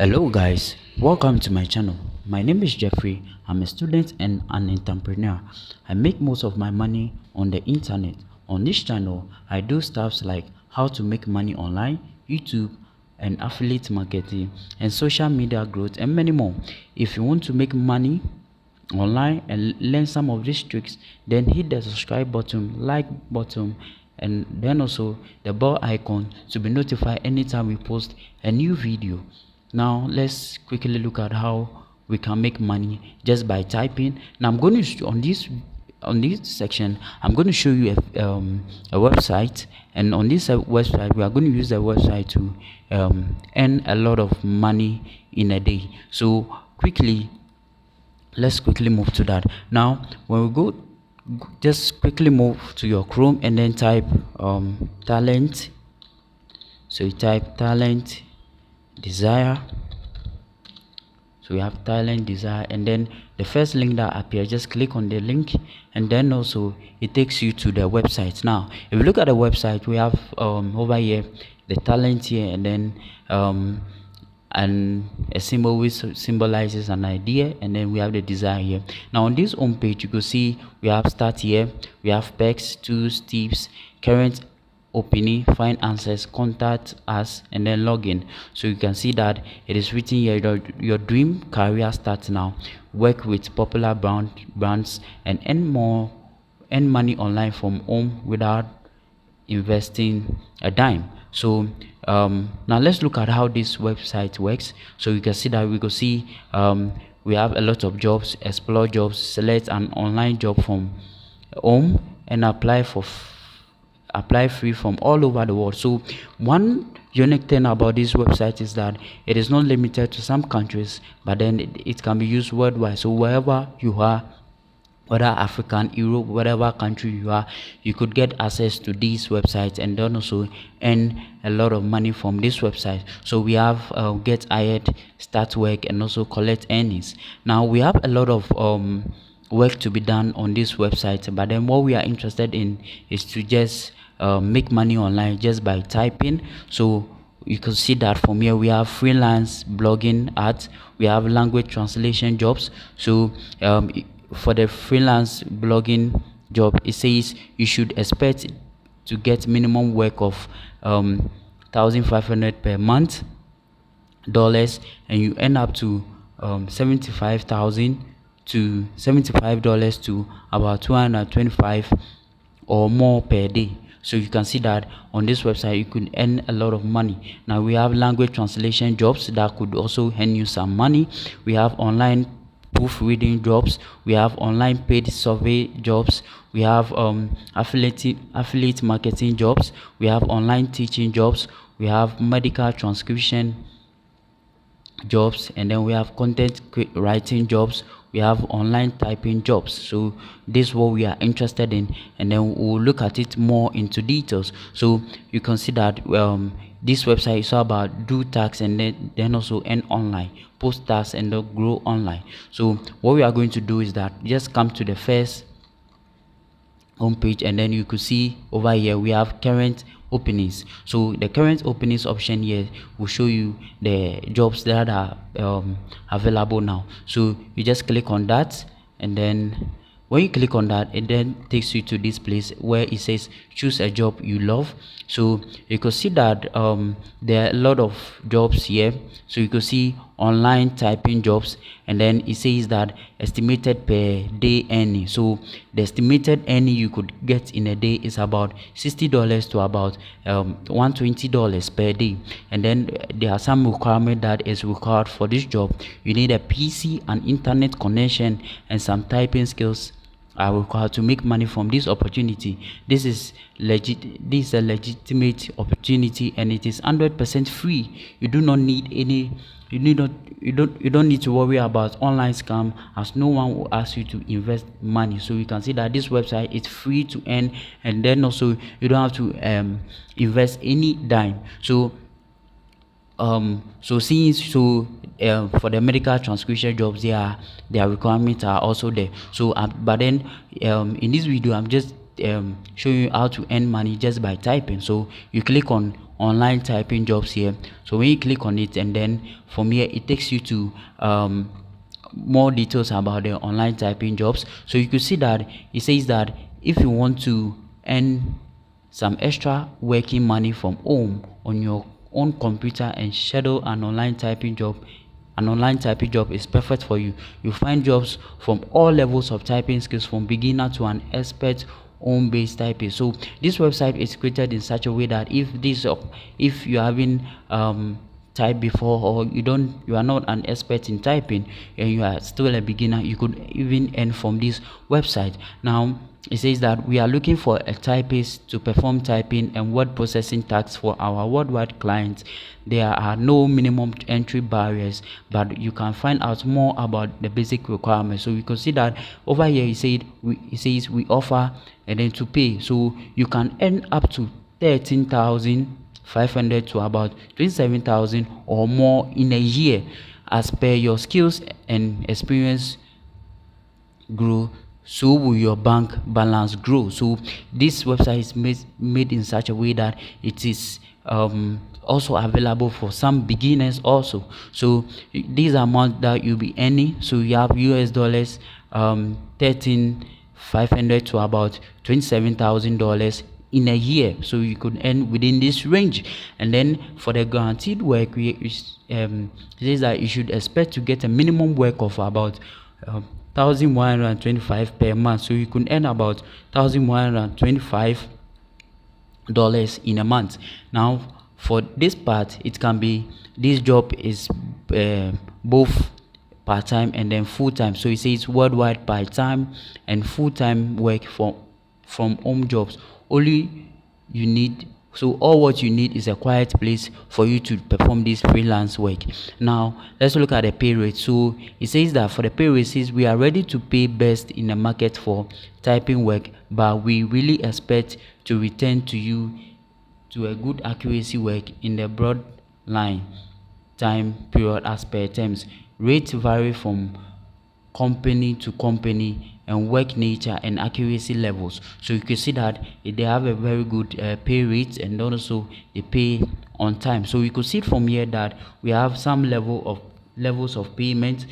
Hello guys, welcome to my channel. My name is Jeffrey. I'm a student and an entrepreneur. I make most of my money on the internet. On this channel, I do stuff like how to make money online, YouTube, and affiliate marketing, and social media growth, and many more. If you want to make money online and learn some of these tricks, then hit the subscribe button, like button, and then also the bell icon to be notified anytime we post a new video. Now let's quickly look at how we can make money just by typing. Now I'm going to on this section I'm going to show you a website, and on this website we are going to use the website to earn a lot of money in a day. So let's quickly move to that. Now when we go, just quickly move to your Chrome and then type talent. So you type talent desire. So we have talent desire, and then the first link that appears, just click on the link, and then also it takes you to the website. Now if you look at the website, we have over here the talent here, and then and a symbol which symbolizes an idea, and then we have the desire here. Now on this home page, you can see we have start here, we have perks, tools, tips, current opening, find answers, contact us, and then login. So you can see that it is written here, your dream career starts now. Work with popular brands and earn money online from home without investing a dime. So now let's look at how this website works. So you can see that we can see we have a lot of jobs. Explore jobs, select an online job from home, and apply free from all over the world. So one unique thing about this website is that it is not limited to some countries, but then it can be used worldwide. So wherever you are, whether African, Europe, whatever country you are, you could get access to these websites and then also earn a lot of money from this website. So we have get hired, start work, and also collect earnings. Now we have a lot of work to be done on this website, but then what we are interested in is to just make money online just by typing. So you can see that from here we have freelance blogging ads, we have language translation jobs. So for the freelance blogging job, it says you should expect to get minimum work of 1,500 per month dollars, and you end up to 75,000 to $75 to about 225 or more per day. So you can see that on this website you could earn a lot of money. Now we have language translation jobs that could also earn you some money. We have online proofreading jobs, we have online paid survey jobs, we have affiliate marketing jobs, we have online teaching jobs, we have medical transcription jobs, and then we have content writing jobs, we have online typing jobs. So this is what we are interested in, and then we'll look at it more into details. So you can see that this website is all about do tax and then also earn online, post tax, and then grow online. So what we are going to do is that just come to the first home page, and then you could see over here we have current openings. So the current openings option here will show you the jobs that are available now. So you just click on that, and then when you click on that, it then takes you to this place where it says choose a job you love. So you can see that there are a lot of jobs here. So you can see online typing jobs, and then it says that estimated per day earning. So the estimated earning you could get in a day is about $60 to about $120 per day. And then there are some requirement that is required for this job. You need a PC, an internet connection, and some typing skills are required to make money from this opportunity. This is a legitimate opportunity, and it is 100% free. You do not need any you don't need to worry about online scam, as no one will ask you to invest money. So you can see that this website is free to earn, and then also you don't have to invest any dime. So for the medical transcription jobs, their requirements are also there. So but then in this video I'm just showing you how to earn money just by typing. So you click on online typing jobs here. So when you click on it, and then from here it takes you to more details about the online typing jobs. So you could see that it says that if you want to earn some extra working money from home on your own computer and schedule an online typing job, is perfect for you. You find jobs from all levels of typing skills, from beginner to an expert home-based typing. So this website is created in such a way that if you haven't typed before, or you are not an expert in typing and you are still a beginner, you could even earn from this website. Now it says that we are looking for a typist to perform typing and word processing tasks for our worldwide clients. There are no minimum entry barriers, but you can find out more about the basic requirements. So you can see that over here it says we offer and then to pay. So you can earn up to 13,500 to about 27,000 or more in a year, as per your skills and experience grow, so will your bank balance grow. So this website is made in such a way that it is also available for some beginners also. So these amount that you'll be earning, so you have US dollars 13,500 to about $27,000 in a year. So you could earn within this range. And then for the guaranteed work, it says that you should expect to get a minimum work of about 1,125 per month. So you can earn about $1,125 in a month. Now for this part, it can be, this job is both part-time and then full-time. So it says worldwide part-time and full-time work from home jobs. All what you need is a quiet place for you to perform this freelance work. Now let's look at the pay rate. So it says that for the pay rate, says we are ready to pay best in the market for typing work, but we really expect to return to you to a good accuracy work in the broad line time period as per terms. Rates vary from company to company and work nature and accuracy levels. So you can see that they have a very good pay rate, and also they pay on time. So you could see from here that we have some levels of payment.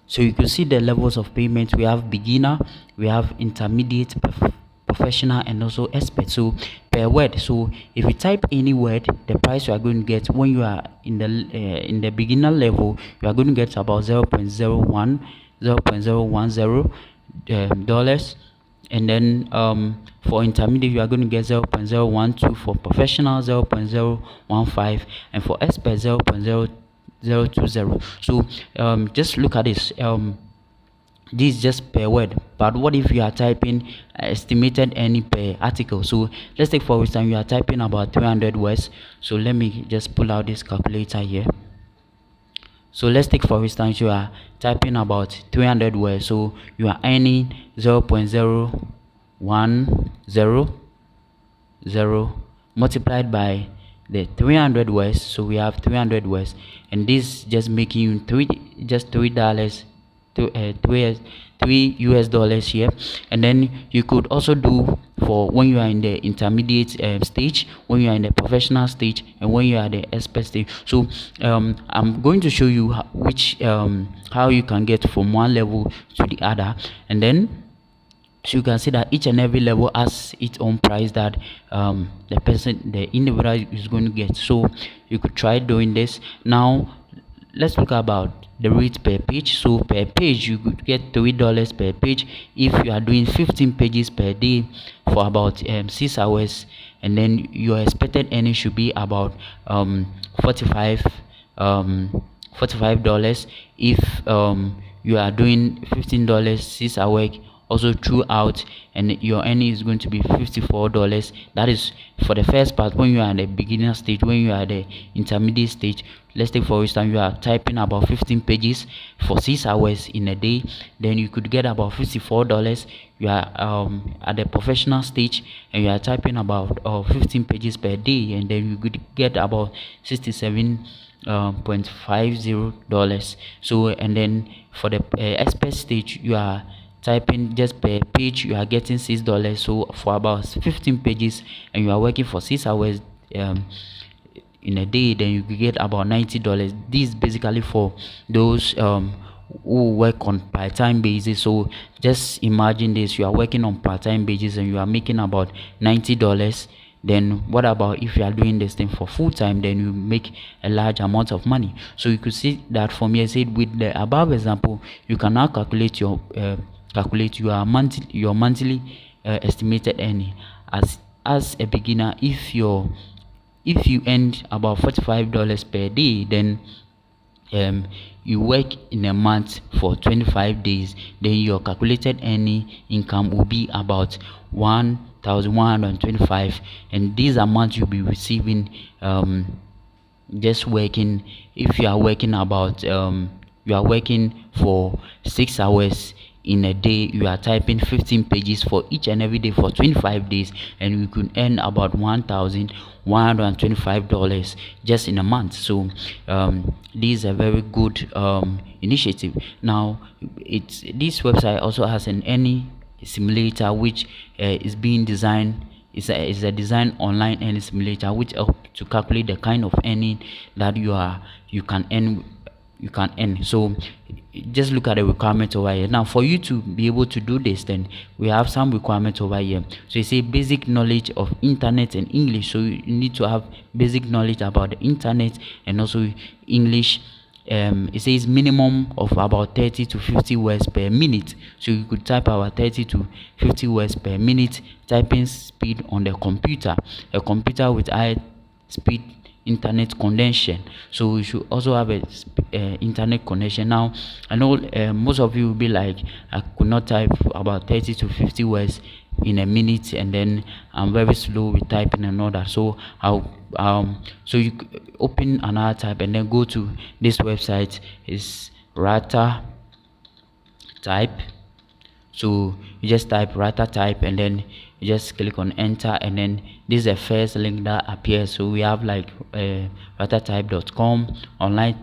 So you can see the levels of payment. We have beginner, we have intermediate, professional, and also expert. So per word, so if you type any word, the price you are going to get when you are in the beginner level, you are going to get about 0.10 dollars, and then for intermediate you are going to get 0.012, for professional 0.015, and for expert 0.0020. So just look at this. This is just per word, but what if you are typing estimated earning per article? So let's take for instance you are typing about 300 words. So let me just pull out this calculator here. So let's take for instance you are typing about 300 words, so you are earning 0.0100 multiplied by the 300 words. So we have 300 words, and this just making you $3 $3 US dollars here. And then you could also do for when you are in the intermediate stage, when you are in the professional stage, and when you are the expert stage. So I'm going to show you how you can get from one level to the other, and then so you can see that each and every level has its own price that the individual is going to get. So you could try doing this. Now let's look about the rate per page. So per page you could get $3 per page if you are doing 15 pages per day for about 6 hours, and then your expected earning should be about $45 if you are doing $15 6 hours also throughout, and your earning is going to be $54. That is for the first part when you are at the beginner stage. When you are at the intermediate stage, let's take for instance you are typing about 15 pages for 6 hours in a day, then you could get about $54. You are at the professional stage and you are typing about 15 pages per day, and then you could get about $67.50. So, and then for the expert stage, you are typing just per page, you are getting $6. So for about 15 pages and you are working for 6 hours, um in a day, then you could get about $90. This is basically for those who work on part-time basis. So just imagine this: you are working on part-time basis and you are making about $90. Then what about if you are doing this thing for full time? Then you make a large amount of money. So you could see that from here. Said with the above example, you can now calculate your monthly estimated earning. As a beginner, if you earn about $45 per day, then you work in a month for 25 days, then your calculated earning income will be about 1,125, and this amount you'll be receiving just working. If you are working about you are working for 6 hours in a day, you are typing 15 pages for each and every day for 25 days, and you could earn about $1,125 just in a month. So this is a very good initiative. Now this website also has an earning simulator, which is being designed. Is a design online earning simulator which help to calculate the kind of earning that you can earn. So just look at the requirements over here. Now for you to be able to do this, then we have some requirements over here. So you say basic knowledge of internet and English. So you need to have basic knowledge about the internet and also English. It says minimum of about 30 to 50 words per minute. So you could type about 30 to 50 words per minute. Typing speed on the computer, a computer with high speed internet connection. So you should also have a internet connection. Now I know most of you will be like, I could not type about 30 to 50 words in a minute, and then I'm very slow with typing and all that. So so you open another tab and then go to this website. Is Rata Type. So you just type Rata Type and then you just click on enter, and then this is the first link that appears. So we have like ratatype.com, online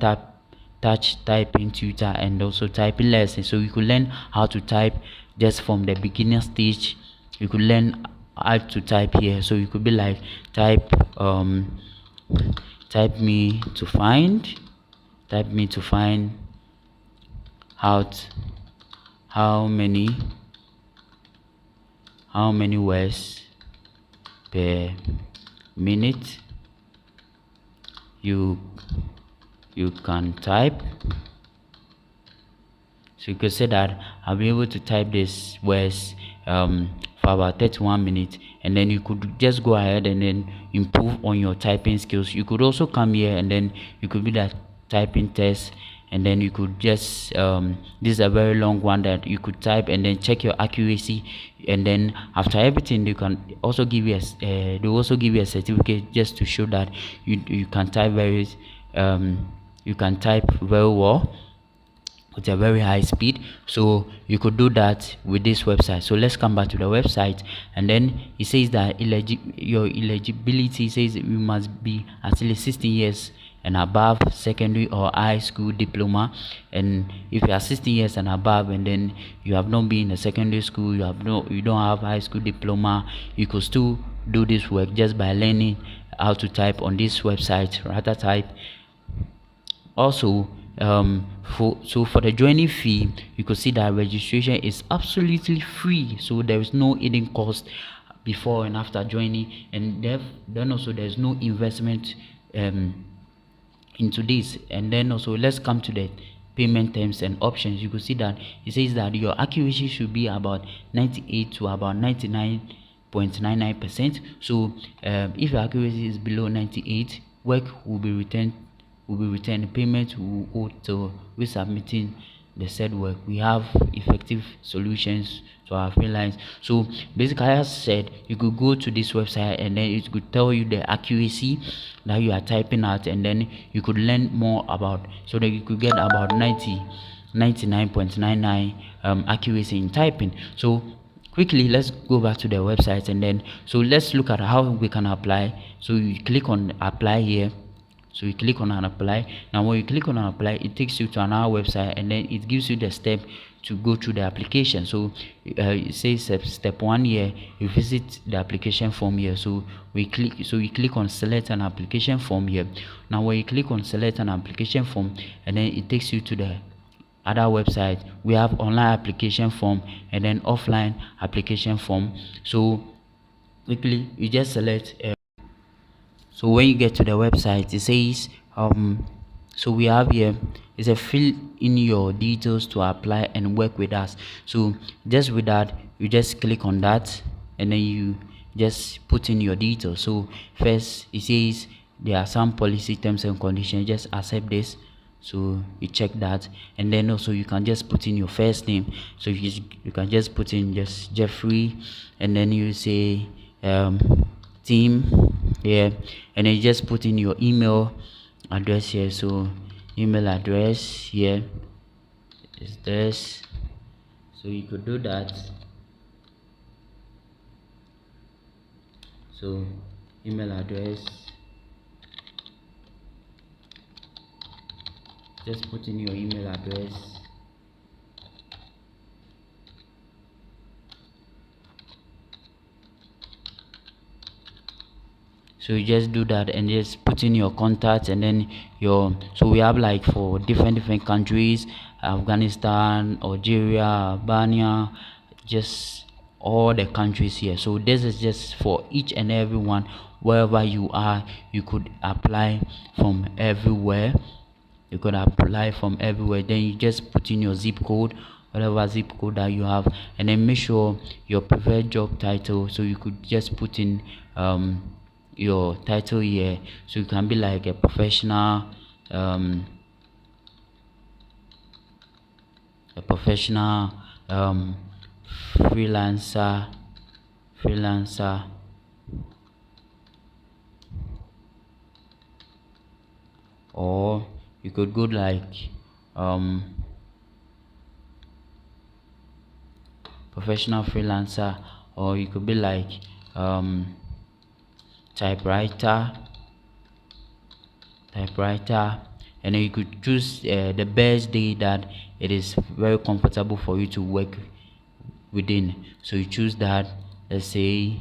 touch typing tutor, and also typing lessons. So you could learn how to type just from the beginner stage. You could learn how to type here. So you could be like type me to find how many words per minute you can type. So you could say that I'll be able to type this words for about 31 minutes, and then you could just go ahead and then improve on your typing skills. You could also come here and then you could be that typing test, and then you could just this is a very long one that you could type and then check your accuracy, and then after everything they can also give you a they also give you a certificate just to show that you can type very well with a very high speed. So you could do that with this website. So let's come back to the website, and then it says that your eligibility says you must be at least 16 years and above, secondary or high school diploma. And if you are 16 years and above and then you have not been in a secondary school, you don't have high school diploma, you could still do this work just by learning how to type on this website, Rata Type. Also for the joining fee, you could see that registration is absolutely free, so there is no hidden cost before and after joining, and then also there's no investment into this. And then also let's come to the payment terms and options. You could see that it says that your accuracy should be about 98 to about 99.99%. so if your accuracy is below 98, work will be returned. Payment will go to resubmitting the said work. We have effective solutions to our freelance. So basically, as I said, you could go to this website and then it could tell you the accuracy that you are typing out, and then you could learn more about, so that you could get about 99.99 accuracy in typing. So quickly, let's go back to the website, and then so let's look at how we can apply. So you click on apply here. So you click on an apply. Now when you click on an apply, it takes you to another website, and then it gives you the step to go through the application. So it says step 1 here, you visit the application form here. So we click on select an application form here. Now when you click on select an application form, and then it takes you to the other website. We have online application form and then offline application form. So quickly you just select so when you get to the website, it says so we have here is a fill in your details to apply and work with us. So just with that, you just click on that, and then you just put in your details. So first it says there are some policy terms and conditions, just accept this. So you check that, and then also you can just put in your first name. So you can just put in just Jeffrey, and then you say team here, and then you just put in your email address here. So email address here is this. So you could do that. So email address, just put in your email address. So you just do that and just put in your contacts, and then your, so we have like for different countries, Afghanistan, Algeria, Albania, just all the countries here. So this is just for each and every one. Wherever you are, you could apply from everywhere. You could apply from everywhere. Then you just put in your zip code, whatever zip code that you have, and then make sure your preferred job title. So you could just put in your title here. So you can be like a professional freelancer, or you could go like professional freelancer, or you could be like typewriter, and then you could choose the best day that it is very comfortable for you to work within. So you choose that, let's say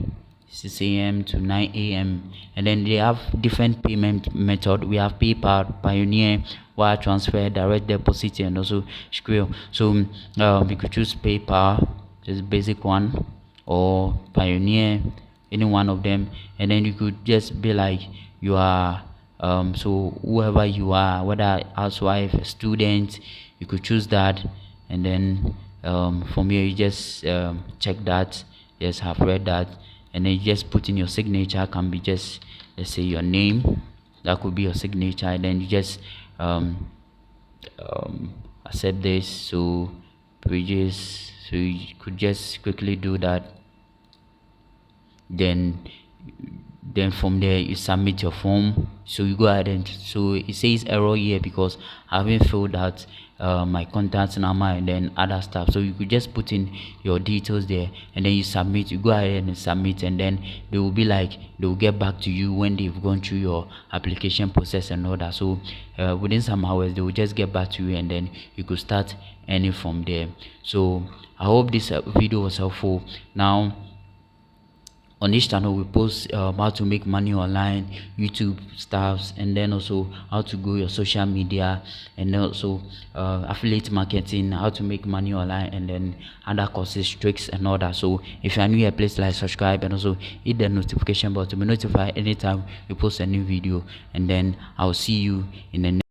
6 a.m. to 9 a.m. and then they have different payment method. We have PayPal, Pioneer, wire transfer, direct deposit, and also Skrill. So you could choose PayPal, just basic one, or Pioneer, any one of them, and then you could just be like you are so whoever you are, whether housewife, a student, you could choose that, and then from here you just check that, yes, have read that, and then you just put in your signature. Can be just, let's say, your name, that could be your signature, and then you just accept this. So pages, so you could just quickly do that. Then from there you submit your form. So you go ahead, and so it says error here because I haven't filled out my contact number and then other stuff. So you could just put in your details there, and then you submit. You go ahead and submit, and then they will be like, they will get back to you when they've gone through your application process and all that. So within some hours they will just get back to you, and then you could start earning from there. So I hope this video was helpful. Now on this channel we post how to make money online, YouTube stuffs, and then also how to grow your social media, and also affiliate marketing, how to make money online, and then other courses, tricks, and all that. So if you are new here, please like, subscribe, and also hit the notification bell to be notified anytime we post a new video. And then I'll see you in the next